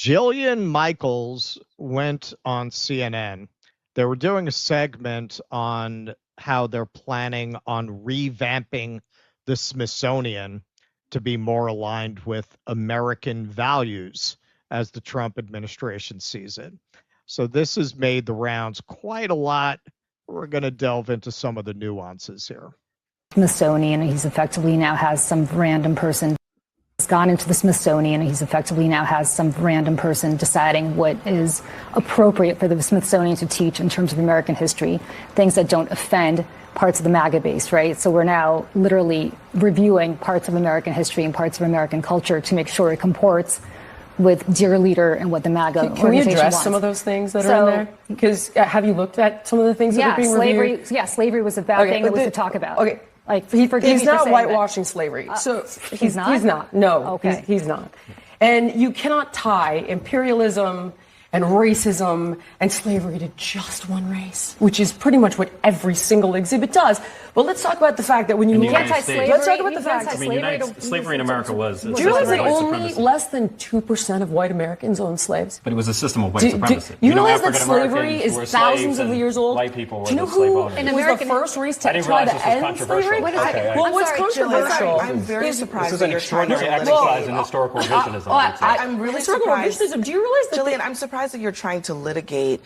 Jillian Michaels went on CNN. They were doing a segment on how they're planning on revamping the Smithsonian to be more aligned with American values as the Trump administration sees it. So this has made the rounds quite a lot. We're going to delve into some of the nuances here. Smithsonian, he's effectively now has some random person has gone into the Smithsonian, and he's effectively now has some random person deciding what is appropriate for the Smithsonian to teach in terms of American history, things that don't offend parts of the MAGA base, right? So we're now literally reviewing parts of American history and parts of American culture to make sure it comports with dear leader and what the MAGA Can we address wants. some of those things that are in there? Because have you looked at some of the things that are being reviewed? Yeah, slavery was a bad thing that was to talk about. Okay. Like, he's not whitewashing slavery. So he's not? He's not. No, okay. He's not. And you cannot tie imperialism and racism and slavery to just one race, which is pretty much what every single exhibit does. But let's talk about the fact that when you can't tie slavery. Let's talk about the fact that slavery in America was. Do you realize that only less than 2% of white Americans owned slaves? But it was a system of white supremacy. You realize that slavery is thousands of years old? White people were Do you know the slave who owners. was the first race to try to end slavery? Well, what's controversial? I'm very surprised. This is an extraordinary exercise in historical revisionism. I'm really surprised. Do you realize that? Jillian, I'm surprised that you're trying to litigate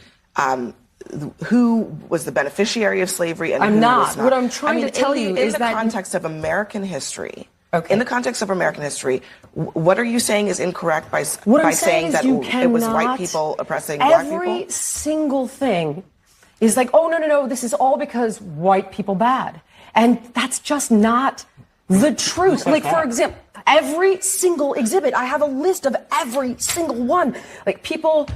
who was the beneficiary of slavery and who was not. What I'm trying to tell you is that in the context of American history, okay. In the context of American history, what are you saying is incorrect by saying that it was white people oppressing black people? Every single thing is like, oh, no, this is all because white people bad. And that's just not the truth. Like, for example, every single exhibit, I have a list of every single one. Like, people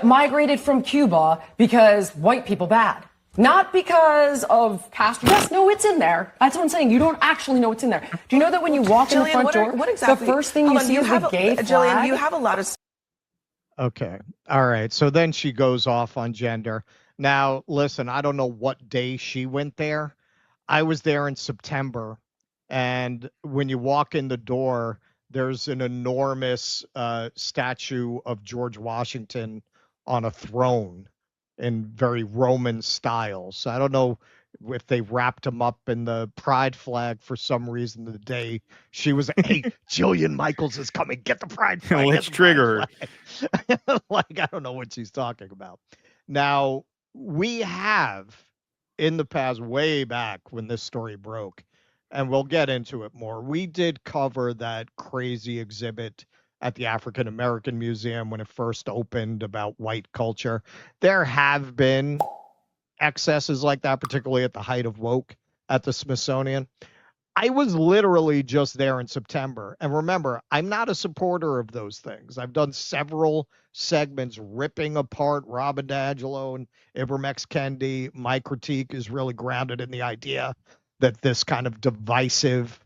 migrated from Cuba because white people bad. Not because of Castro. Yes, no, it's in there. That's what I'm saying. You don't actually know what's in there. Do you know that when you walk in the front door, the first thing you see is the gay flag? Jillian, you have a lot of... Okay. All right. So then she goes off on gender. Now, listen, I don't know what day she went there. I was there in September. And when you walk in the door, there's an enormous statue of George Washington on a throne in very Roman style. So I don't know if they wrapped him up in the pride flag for some reason the day she was, hey, Jillian Michaels is coming, get the pride flag. Let's trigger her. Like, I don't know what she's talking about. Now, we have in the past, way back when this story broke, and we'll get into it more, we did cover that crazy exhibit at the African American Museum when it first opened about white culture. There have been excesses like that, particularly at the height of woke at the Smithsonian. I was literally just there in September. And remember, I'm not a supporter of those things. I've done several segments ripping apart Robin DiAngelo and Ibram X. Kendi. My critique is really grounded in the idea that this kind of divisive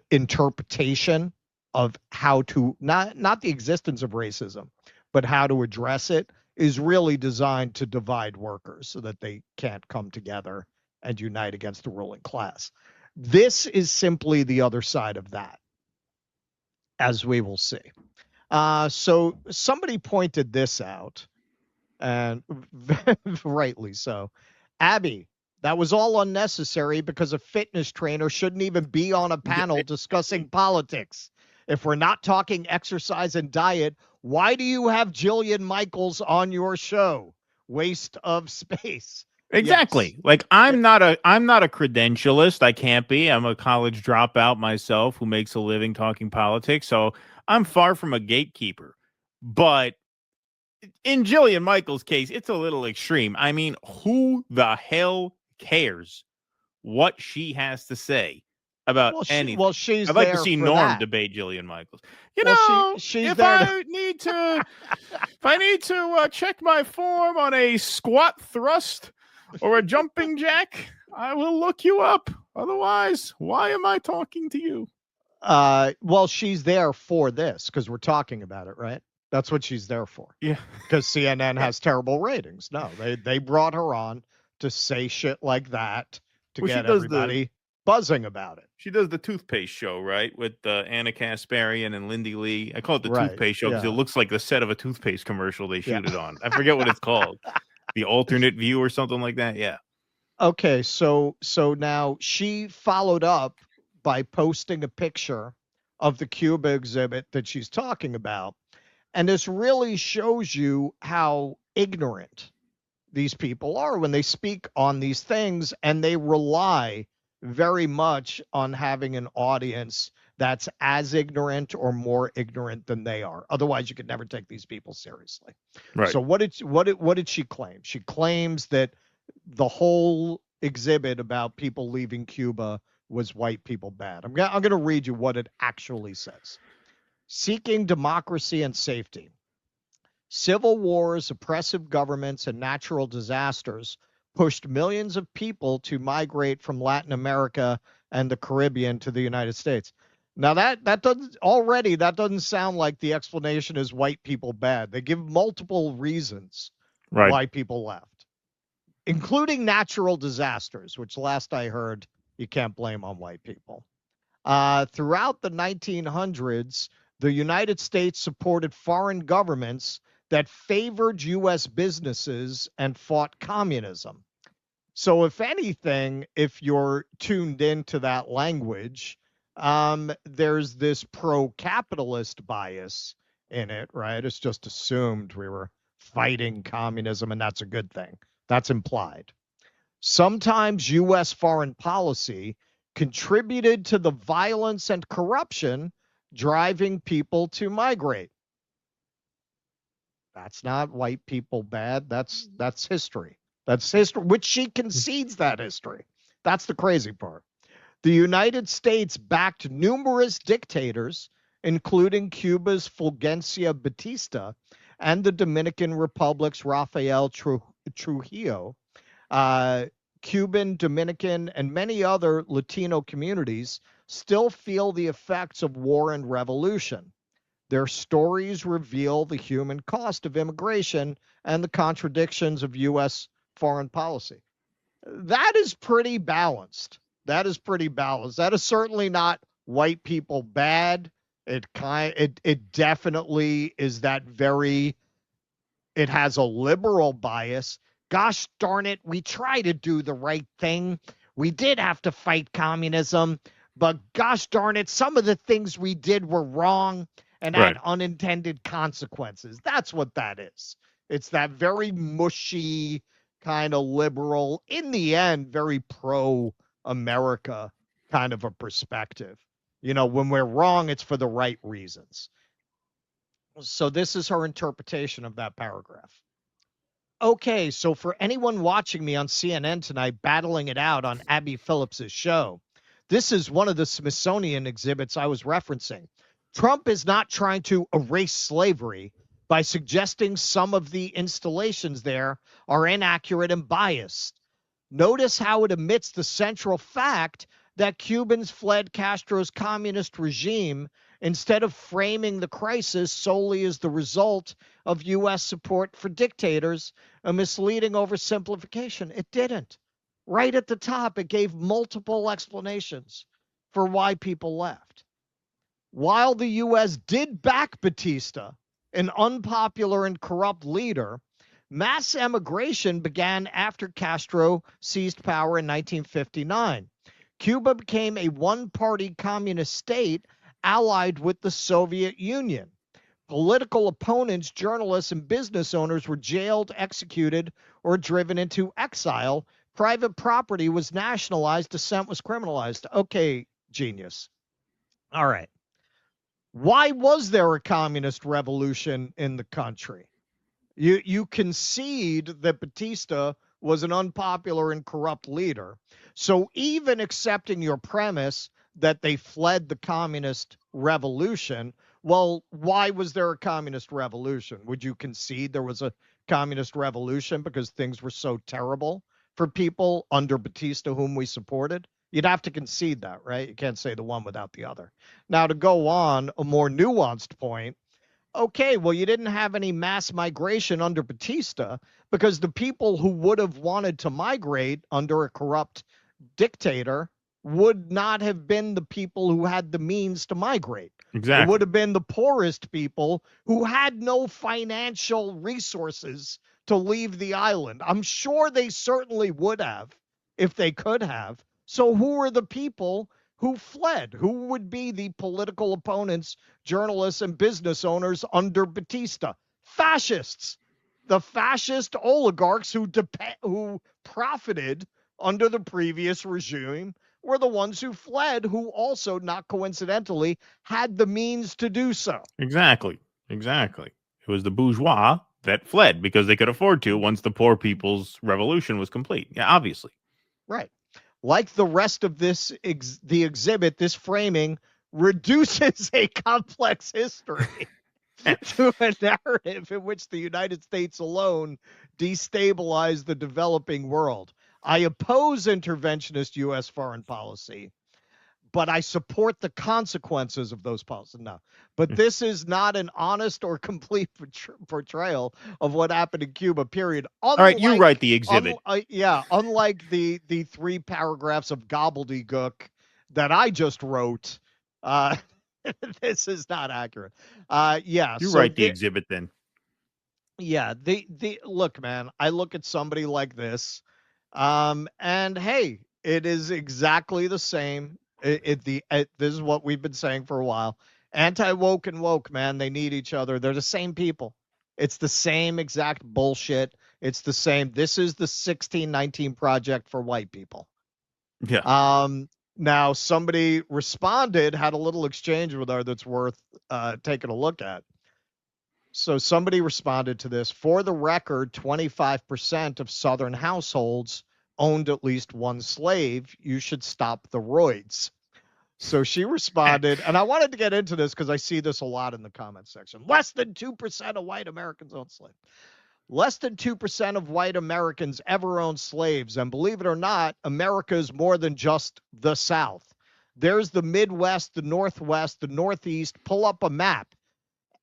interpretation of how to, not the existence of racism, but how to address it is really designed to divide workers so that they can't come together and unite against the ruling class. This is simply the other side of that, as we will see. So somebody pointed this out, and rightly so. Abby, that was all unnecessary because a fitness trainer shouldn't even be on a panel discussing politics. If we're not talking exercise and diet, why do you have Jillian Michaels on your show? Waste of space. Exactly. Yes. Like I'm not a credentialist. I can't be. I'm a college dropout myself who makes a living talking politics. So I'm far from a gatekeeper. But in Jillian Michaels' case, it's a little extreme. I mean, who the hell cares what she has to say about anything? Well, she's I'd like to there see for Norm that. debate Jillian Michaels. She's if there I need to, if I need to check my form on a squat thrust or a jumping jack, I will look you up. Otherwise, why am I talking to you? Well, she's there for this because we're talking about it, right? That's what she's there for. Yeah. Because CNN has terrible ratings. No, they brought her on to say shit like that to get everybody buzzing about it. She does the toothpaste show, right? With Anna Kasparian and Lindy Lee. I call it the Right. toothpaste show because Yeah. it looks like the set of a toothpaste commercial they Yeah. shoot it on. I forget what it's called. The alternate view or something like that. Yeah. Okay, so now she followed up by posting a picture of the Cuba exhibit that she's talking about. And this really shows you how ignorant these people are when they speak on these things, and they rely very much on having an audience that's as ignorant or more ignorant than they are. Otherwise, you could never take these people seriously. Right. So what did she claim? She claims that the whole exhibit about people leaving Cuba was white people bad. I'm going to read you what it actually says. Seeking democracy and safety. Civil wars, oppressive governments, and natural disasters pushed millions of people to migrate from Latin America and the Caribbean to the United States. Now that doesn't sound like the explanation is white people bad. They give multiple reasons why people left, including natural disasters, which last I heard you can't blame on white people. Throughout the 1900s, the United States supported foreign governments that favored U.S. businesses and fought communism. So if anything, if you're tuned into that language, there's this pro-capitalist bias in it, right? It's just assumed we were fighting communism, and that's a good thing. That's implied. Sometimes U.S. foreign policy contributed to the violence and corruption driving people to migrate. That's not white people bad. That's history. That's history, which she concedes that history. That's the crazy part. The United States backed numerous dictators, including Cuba's Fulgencio Batista and the Dominican Republic's Rafael Trujillo. Cuban, Dominican, and many other Latino communities still feel the effects of war and revolution. Their stories reveal the human cost of immigration and the contradictions of U.S. foreign policy. That is pretty balanced. That is certainly not white people bad. It definitely is that very. It has a liberal bias. Gosh darn it, we try to do the right thing. We did have to fight communism, but gosh darn it, some of the things we did were wrong and had unintended consequences. That's what that is. It's that very mushy, kind of liberal, in the end, very pro-America kind of a perspective. When we're wrong, it's for the right reasons. So this is her interpretation of that paragraph. Okay, so for anyone watching me on CNN tonight battling it out on Abby Phillips's show, this is one of the Smithsonian exhibits I was referencing. Trump is not trying to erase slavery by suggesting some of the installations there are inaccurate and biased. Notice how it omits the central fact that Cubans fled Castro's communist regime instead of framing the crisis solely as the result of U.S. support for dictators, a misleading oversimplification. It didn't. Right at the top, it gave multiple explanations for why people left. While the U.S. did back Batista, an unpopular and corrupt leader, mass emigration began after Castro seized power in 1959. Cuba became a one-party communist state allied with the Soviet Union. Political opponents, journalists, and business owners were jailed, executed, or driven into exile. Private property was nationalized. Dissent was criminalized. Okay, genius. All right. Why was there a communist revolution in the country? You concede that Batista was an unpopular and corrupt leader. So even accepting your premise that they fled the communist revolution, well, why was there a communist revolution? Would you concede there was a communist revolution because things were so terrible for people under Batista whom we supported? You'd have to concede that, right? You can't say the one without the other. Now, to go on a more nuanced point, okay, well, you didn't have any mass migration under Batista because the people who would have wanted to migrate under a corrupt dictator would not have been the people who had the means to migrate. Exactly. It would have been the poorest people who had no financial resources to leave the island. I'm sure they certainly would have if they could have. So who are the people who fled? Who would be the political opponents, journalists, and business owners under Batista? Fascists. The fascist oligarchs who profited under the previous regime were the ones who fled, who also, not coincidentally, had the means to do so. Exactly. It was the bourgeois that fled because they could afford to once the poor people's revolution was complete. Yeah, obviously. Right. Like the rest of the exhibit, this framing reduces a complex history to a narrative in which the United States alone destabilized the developing world. I oppose interventionist U.S. foreign policy, but I support the consequences of those policies. No, but this is not an honest or complete portrayal of what happened in Cuba, period. All right, you write the exhibit. Unlike the 3 paragraphs of gobbledygook that I just wrote, this is not accurate. You write the exhibit then. Yeah, the look, man, I look at somebody like this, and hey, it is exactly the same. This is what we've been saying for a while. Anti-woke and woke, man, they need each other. They're the same people. It's the same exact bullshit. It's the same. This is the 1619 Project for white people. Yeah. Now somebody responded, had a little exchange with her that's worth taking a look at. So somebody responded to this. For the record, 25% of Southern households owned at least one slave. You should stop the roids. So she responded, and I wanted to get into this because I see this a lot in the comment section. Less than 2% of white Americans own slaves. Less than 2% of white Americans ever owned slaves. And believe it or not, America is more than just the South. There's the Midwest, the Northwest, the Northeast. Pull up a map.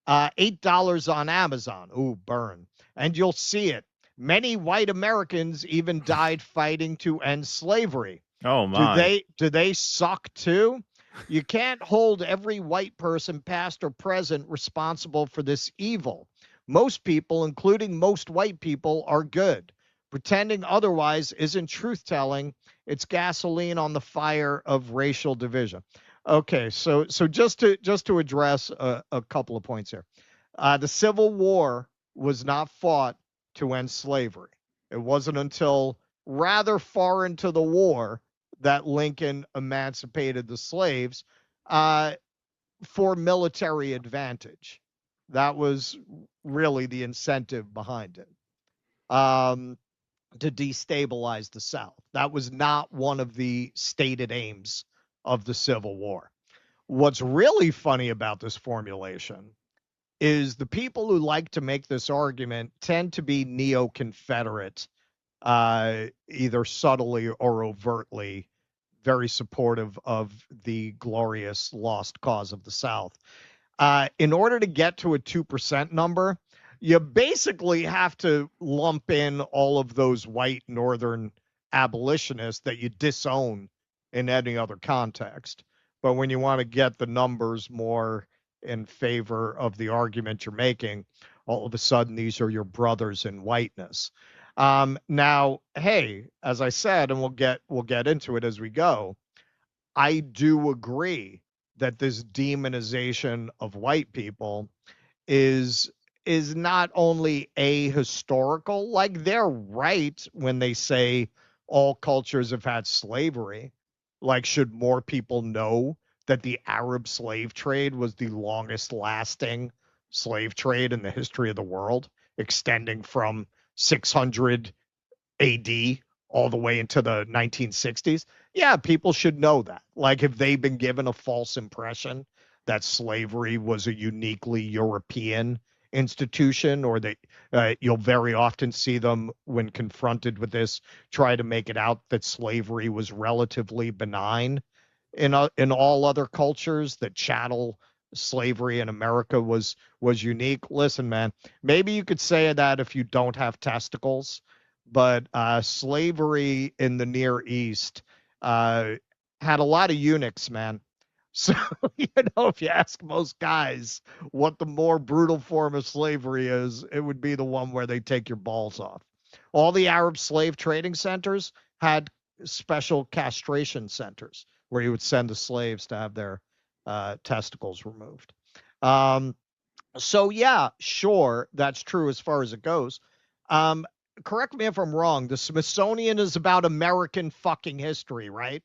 $8 on Amazon. Ooh, burn. And you'll see it. Many white Americans even died fighting to end slavery. Oh, my. Do they suck too? You can't hold every white person, past or present, responsible for this evil. Most people, including most white people, are good. Pretending otherwise isn't truth-telling. It's gasoline on the fire of racial division. Okay, so just to address a couple of points here. The Civil War was not fought to end slavery. It wasn't until rather far into the war that Lincoln emancipated the slaves for military advantage. That was really the incentive behind it, to destabilize the South. That was not one of the stated aims of the Civil War. What's really funny about this formulation is the people who like to make this argument tend to be neo-Confederate, either subtly or overtly very supportive of the glorious lost cause of the South. In order to get to a 2% number, you basically have to lump in all of those white Northern abolitionists that you disown in any other context. But when you want to get the numbers more in favor of the argument you're making, all of a sudden these are your brothers in whiteness. Now, hey, as I said, and we'll get into it as we go, I do agree that this demonization of white people is not only ahistorical, like they're right when they say all cultures have had slavery. Like, should more people know that the Arab slave trade was the longest lasting slave trade in the history of the world, extending from 600 AD all the way into the 1960s? Yeah, people should know that. Like, if they've been given a false impression that slavery was a uniquely European institution, or that you'll very often see them, when confronted with this, try to make it out that slavery was relatively benign in all other cultures, that chattel slavery in America was unique. Listen, man, maybe you could say that if you don't have testicles, but slavery in the Near East had a lot of eunuchs, man. So, if you ask most guys what the more brutal form of slavery is, it would be the one where they take your balls off. All the Arab slave trading centers had special castration centers where you would send the slaves to have their testicles removed. So, yeah, sure, that's true as far as it goes. Correct me if I'm wrong. The Smithsonian is about American fucking history, right?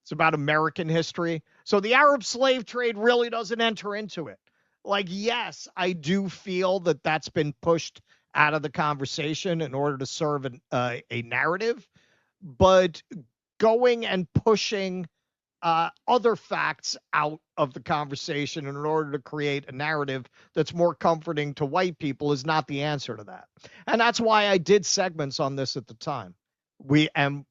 It's about American history. So the Arab slave trade really doesn't enter into it. Like, yes, I do feel that that's been pushed out of the conversation in order to serve a narrative, but going and pushing other facts out of the conversation in order to create a narrative that's more comforting to white people is not the answer to that. And that's why I did segments on this at the time.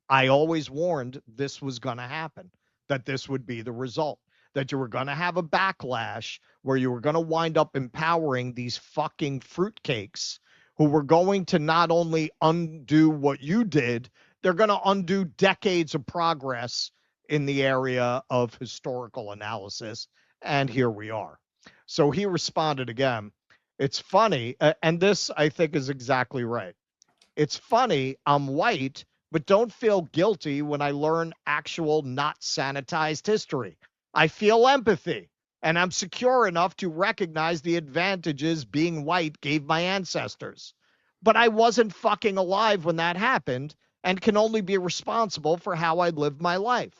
I always warned this was going to happen, that this would be the result, that you were going to have a backlash where you were going to wind up empowering these fucking fruitcakes who were going to not only undo what you did, they're going to undo decades of progress in the area of historical analysis. And here we are. So he responded again. It's funny. And this, I think, is exactly right. It's funny. I'm white, but don't feel guilty when I learn actual not sanitized history. I feel empathy, and I'm secure enough to recognize the advantages being white gave my ancestors. But I wasn't fucking alive when that happened and can only be responsible for how I lived my life.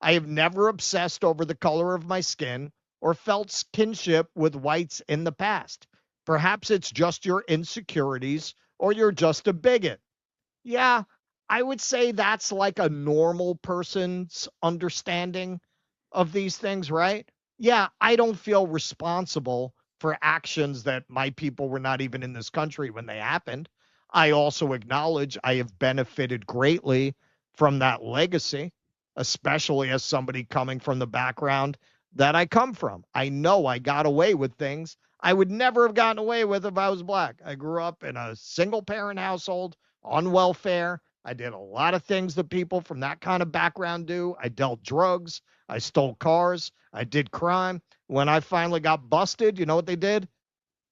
I have never obsessed over the color of my skin or felt kinship with whites in the past. Perhaps it's just your insecurities or you're just a bigot. Yeah, I would say that's like a normal person's understanding of these things, right? Yeah, I don't feel responsible for actions that my people were not even in this country when they happened. I also acknowledge I have benefited greatly from that legacy, especially as somebody coming from the background that I come from. I know I got away with things I would never have gotten away with if I was black. I grew up in a single parent household on welfare. I did a lot of things that people from that kind of background do. I dealt drugs. I stole cars. I did crime. When I finally got busted, you know what they did?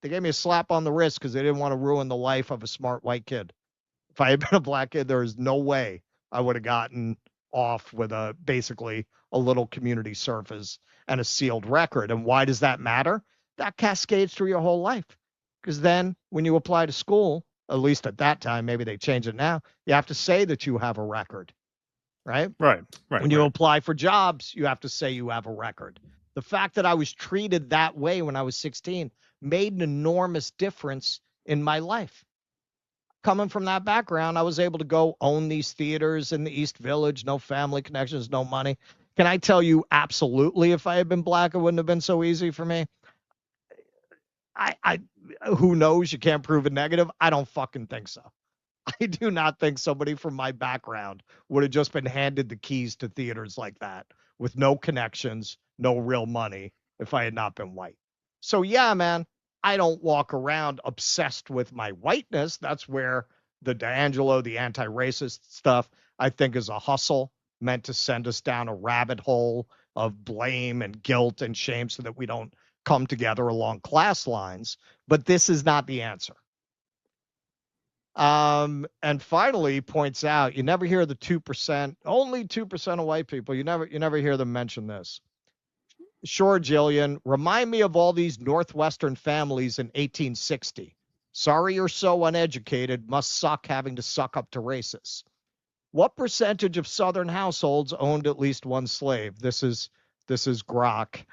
They gave me a slap on the wrist because they didn't want to ruin the life of a smart white kid. If I had been a black kid, there is no way I would have gotten off with basically a little community service and a sealed record. And why does that matter? That cascades through your whole life. Because then when you apply to school, at least at that time, maybe they change it now, you have to say that you have a record, right? Right. When you apply for jobs, you have to say you have a record. The fact that I was treated that way when I was 16 made an enormous difference in my life. Coming from that background, I was able to go own these theaters in the East Village, no family connections, no money. Can I tell you, absolutely, if I had been black, it wouldn't have been so easy for me. Who knows? You can't prove a negative. I don't fucking think so. I do not think somebody from my background would have just been handed the keys to theaters like that with no connections, no real money if I had not been white. So yeah, man, I don't walk around obsessed with my whiteness. That's where the D'Angelo, the anti-racist stuff, I think is a hustle meant to send us down a rabbit hole of blame and guilt and shame so that we don't come together along class lines. But this is not the answer. And finally points out, you never hear the 2%, only 2% of white people. You never hear them mention this. Sure, Jillian, remind me of all these Northwestern families in 1860. Sorry you're so uneducated, must suck having to suck up to racists. What percentage of Southern households owned at least one slave? This is Grok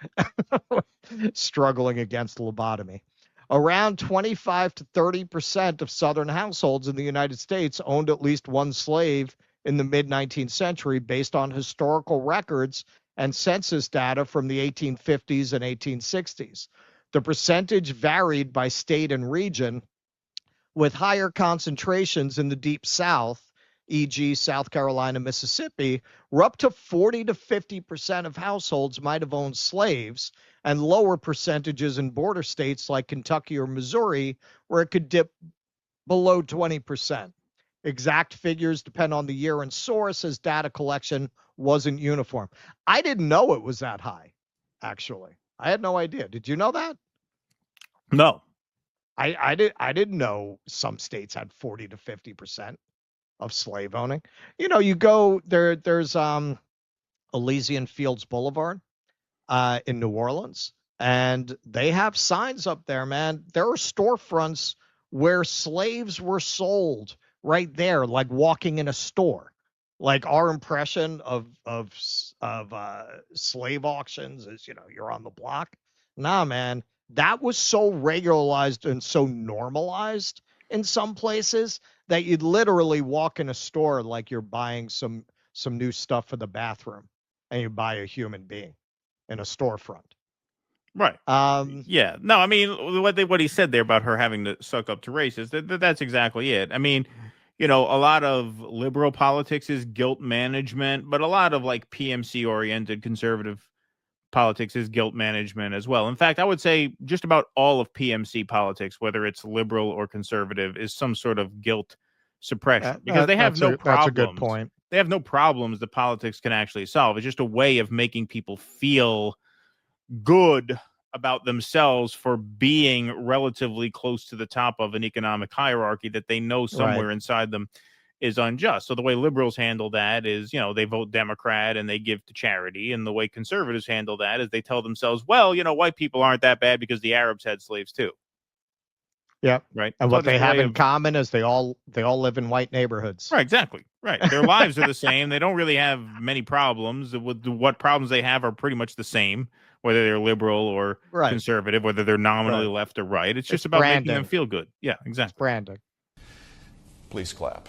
struggling against lobotomy. Around 25 to 30% of Southern households in the United States owned at least one slave in the mid-19th century based on historical records and census data from the 1850s and 1860s. The percentage varied by state and region, with higher concentrations in the Deep South, e.g. South Carolina, Mississippi, were up to 40 to 50% of households might have owned slaves, and lower percentages in border states like Kentucky or Missouri, where it could dip below 20%. Exact figures depend on the year and source, as data collection wasn't uniform. I didn't know it was that high, actually. I had no idea. Did you know that? No. I didn't know some states had 40 to 50% of slave owning. You know, you go there's Elysian Fields Boulevard in New Orleans, and they have signs up there, man. There are storefronts where slaves were sold right there, like walking in a store. Like our impression of slave auctions is, you know, you're on the block. Nah, man, that was so regularized and so normalized in some places that you'd literally walk in a store like you're buying some new stuff for the bathroom, and you buy a human being in a storefront. Right. Yeah. No, I mean, what he said there about her having to suck up to race is that's exactly it. I mean, you know, a lot of liberal politics is guilt management, but a lot of like PMC oriented conservative politics is guilt management as well. In fact, I would say just about all of PMC politics, whether it's liberal or conservative, is some sort of guilt suppression because they have no problems. That's a good point. They have no problems that politics can actually solve. It's just a way of making people feel good about themselves for being relatively close to the top of an economic hierarchy that they know somewhere inside them is unjust. So the way liberals handle that is, you know, they vote Democrat and they give to charity. And the way conservatives handle that is they tell themselves, well, you know, white people aren't that bad because the Arabs had slaves too. Yeah. Right. And so what they have in common is they all live in white neighborhoods. Right. Exactly. Right. Their lives are the same. They don't really have many problems. What problems they have are pretty much the same, whether they're liberal or conservative, whether they're nominally left or right. It's just about making them feel good. Yeah, exactly. It's branding. Please clap.